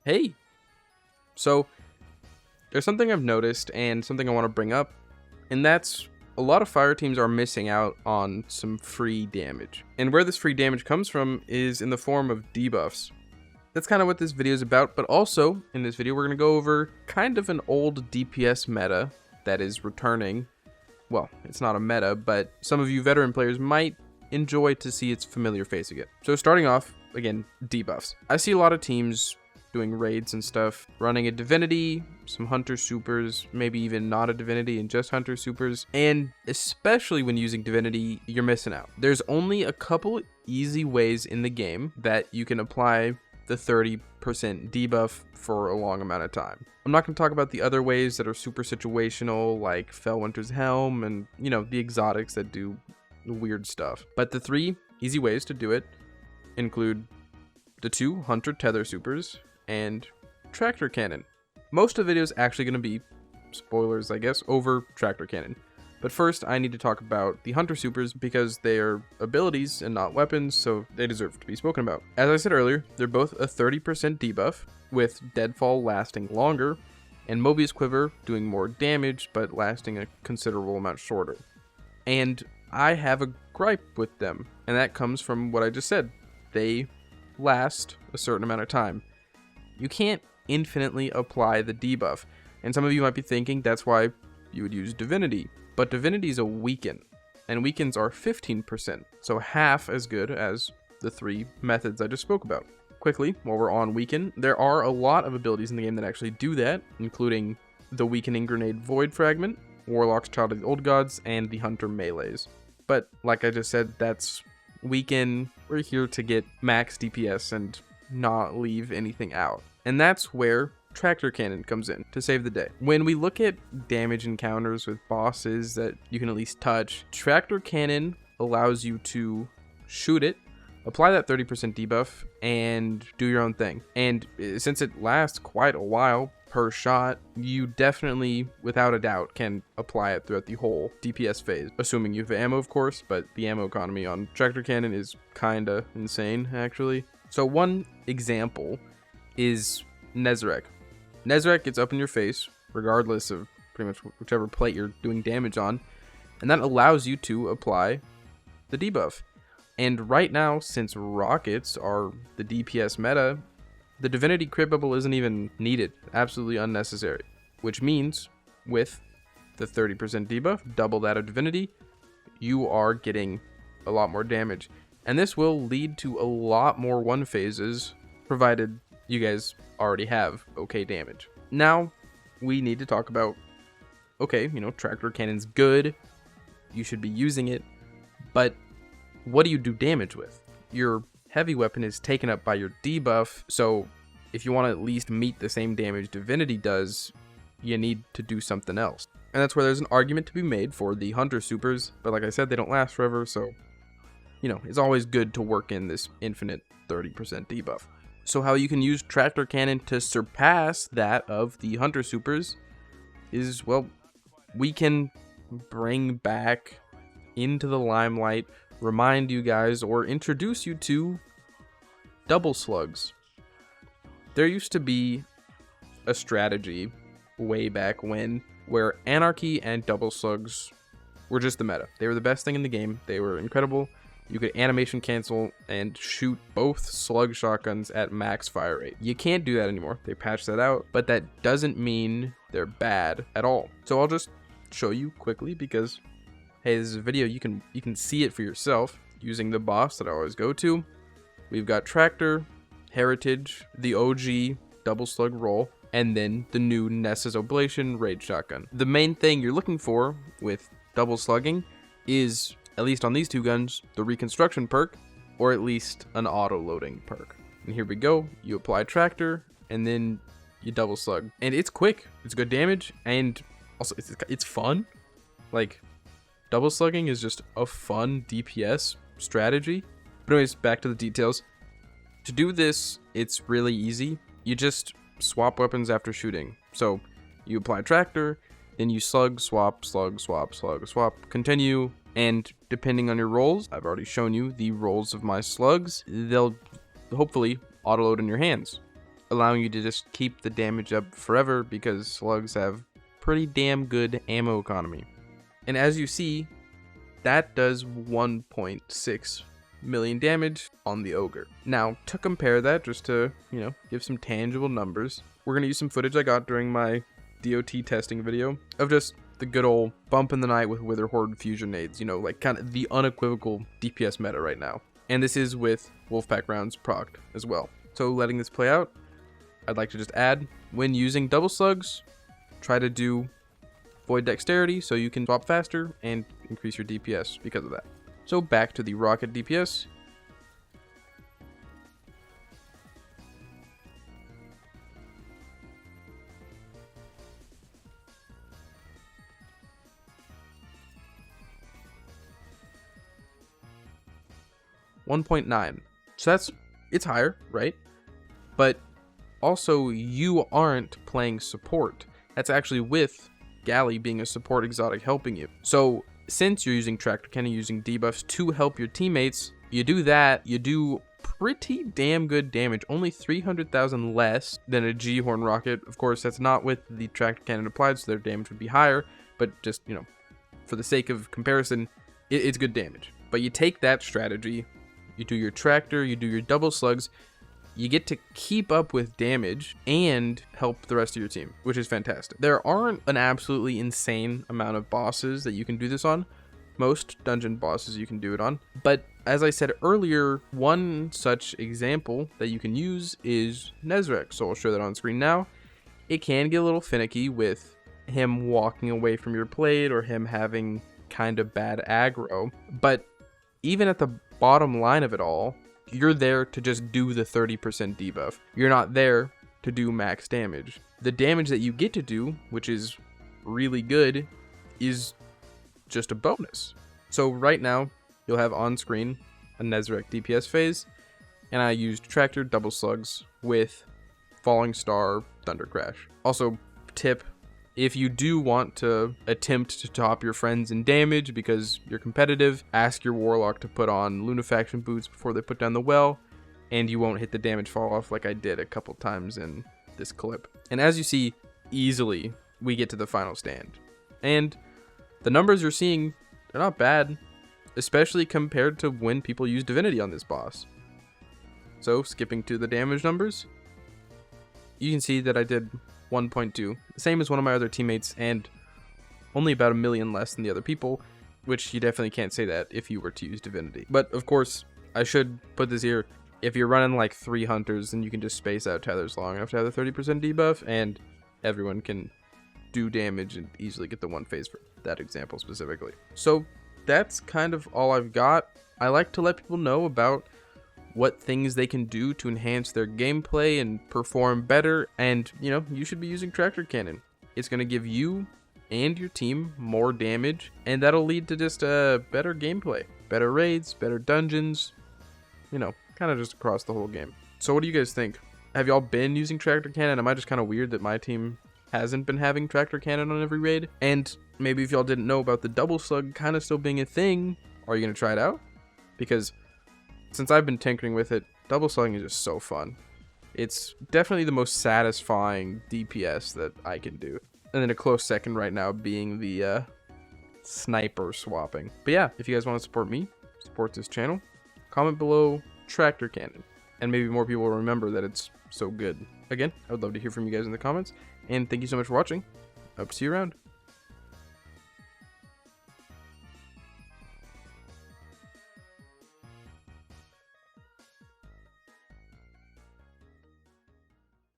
Hey! So, there's something I've noticed and something I want to bring up, and that's a lot of fire teams are missing out on some free damage. And where this free damage comes from is in the form of debuffs. That's kind of what this video is about, but also, in this video, we're going to go over kind of an old DPS meta that is returning. Well, it's not a meta, but some of you veteran players might enjoy to see its familiar face again. So starting off, again, debuffs. I see a lot of teams doing raids and stuff, running a divinity, some hunter supers, maybe even not a divinity and just hunter supers, and especially when using divinity, you're missing out. There's only a couple easy ways in the game that you can apply the 30% debuff for a long amount of time. I'm not going to talk about the other ways that are super situational, like Fellwinter's Helm and, you know, the exotics that do weird stuff. But the 3 easy ways to do it include the 2 hunter tether supers and tractor cannon. Most of the video is actually going to be spoilers, I guess, over tractor cannon. But first, I need to talk about the hunter supers because they are abilities and not weapons, so they deserve to be spoken about. As I said earlier, they're both a 30% debuff, with deadfall lasting longer, and Mobius Quiver doing more damage, but lasting a considerable amount shorter. And I have a gripe with them, and that comes from what I just said. They last a certain amount of time. You can't infinitely apply the debuff, and some of you might be thinking that's why you would use divinity. But divinity is a weaken, and weakens are 15%, so half as good as the 3 methods I just spoke about. Quickly, while we're on weaken, there are a lot of abilities in the game that actually do that, including the Weakening Grenade Void Fragment, Warlock's Child of the Old Gods, and the Hunter Melees. But like I just said, that's weaken. We're here to get max DPS and not leave anything out. And that's where Tractor Cannon comes in to save the day. When we look at damage encounters with bosses that you can at least touch, Tractor Cannon allows you to shoot it, apply that 30% debuff, and do your own thing. And since it lasts quite a while per shot, you definitely, without a doubt, can apply it throughout the whole DPS phase, assuming you have ammo, of course, but the ammo economy on Tractor Cannon is kinda insane, actually. So one example is Nezarec. Nezarec gets up in your face, regardless of pretty much whichever plate you're doing damage on, and that allows you to apply the debuff. And right now, since rockets are the DPS meta, the divinity crit bubble isn't even needed, absolutely unnecessary. Which means, with the 30% debuff, double that of divinity, you are getting a lot more damage. And this will lead to a lot more 1 phases, provided you guys already have okay damage. Now, we need to talk about, okay, you know, Tractor Cannon's good, you should be using it, but what do you do damage with? Your heavy weapon is taken up by your debuff, so if you want to at least meet the same damage divinity does, you need to do something else. And that's where there's an argument to be made for the hunter supers, but like I said, they don't last forever, so, you know, it's always good to work in this infinite 30% debuff. So how you can use Tractor Cannon to surpass that of the hunter supers is, well, we can bring back into the limelight, remind you guys, or introduce you to double slugs. There used to be a strategy way back when where anarchy and double slugs were just the meta. They were the best thing in the game. They were incredible. You could animation cancel and shoot both slug shotguns at max fire rate. You can't do that anymore. They patched that out, but that doesn't mean they're bad at all. So I'll just show you quickly because, hey, this is a video. You can see it for yourself using the boss that I always go to. We've got Tractor, Heritage, the OG double slug roll, and then the new Ness's Oblation raid shotgun. The main thing you're looking for with double slugging is, at least on these 2 guns, the reconstruction perk, or at least an auto-loading perk. And here we go, you apply Tractor, and then you double slug. And it's quick, it's good damage, and also it's fun. Like, double slugging is just a fun DPS strategy. But anyways, back to the details. To do this, it's really easy. You just swap weapons after shooting. So, you apply Tractor, then you slug, swap, slug, swap, slug, swap, continue, and depending on your rolls, I've already shown you the rolls of my slugs, they'll hopefully auto-load in your hands. allowing you to just keep the damage up forever because slugs have pretty damn good ammo economy. And as you see, that does 1.6 million damage on the ogre. Now, to compare that, just to, give some tangible numbers, we're going to use some footage I got during my DOT testing video of just the good old bump in the night with Wither Horde fusion nades, like kind of the unequivocal DPS meta right now. And this is with Wolfpack rounds procced as well. So letting this play out, I'd like to just add, when using double slugs, try to do void dexterity so you can swap faster and increase your DPS because of that. So back to the rocket DPS. .9. So it's higher, right? But also you aren't playing support. That's actually with Galley being a support exotic helping you. So since you're using Tractor Cannon, using debuffs to help your teammates, you do that, you do pretty damn good damage. Only 300,000 less than a G-Horn rocket. Of course, that's not with the Tractor Cannon applied, so their damage would be higher. But just, for the sake of comparison, it's good damage. But you take that strategy, you do your Tractor, you do your double slugs, you get to keep up with damage and help the rest of your team, which is fantastic. There aren't an absolutely insane amount of bosses that you can do this on. Most dungeon bosses you can do it on. But as I said earlier, one such example that you can use is Nezarec. So I'll show that on screen now. It can get a little finicky with him walking away from your plate or him having kind of bad aggro. But even at the bottom line of it all, you're there to just do the 30% debuff. You're not there to do max damage. The damage that you get to do, which is really good, is just a bonus. So right now, you'll have on screen a Nezarec DPS phase, and I used Tractor double slugs with Falling Star Thunder Crash. Also, tip, if you do want to attempt to top your friends in damage because you're competitive, ask your Warlock to put on Lunafaction boots before they put down the well, and you won't hit the damage fall off like I did a couple times in this clip. And as you see, easily we get to the final stand. And the numbers you're seeing, they're not bad, especially compared to when people use Divinity on this boss. So skipping to the damage numbers, you can see that I did 1.2, same as one of my other teammates, and only about 1 million less than the other people, which you definitely can't say that if you were to use Divinity. But of course, I should put this here, if you're running like 3 hunters, then you can just space out tethers long enough to have the 30% debuff, and everyone can do damage and easily get the one phase for that example specifically. So that's kind of all I've got. I like to let people know about what things they can do to enhance their gameplay and perform better, and you should be using Tractor Cannon. It's going to give you and your team more damage, and that'll lead to just better gameplay, better raids, better dungeons, kind of just across the whole game. So what do you guys think? Have y'all been using Tractor Cannon? Am I just kind of weird that my team hasn't been having Tractor Cannon on every raid? And maybe if y'all didn't know about the double slug kind of still being a thing, are you going to try it out? Because since I've been tinkering with it, double slugging is just so fun. It's definitely the most satisfying DPS that I can do. And then a close second right now being the sniper swapping. But yeah, if you guys want to support me, support this channel, comment below Tractor Cannon. And maybe more people will remember that it's so good. Again, I would love to hear from you guys in the comments. And thank you so much for watching. Hope to see you around.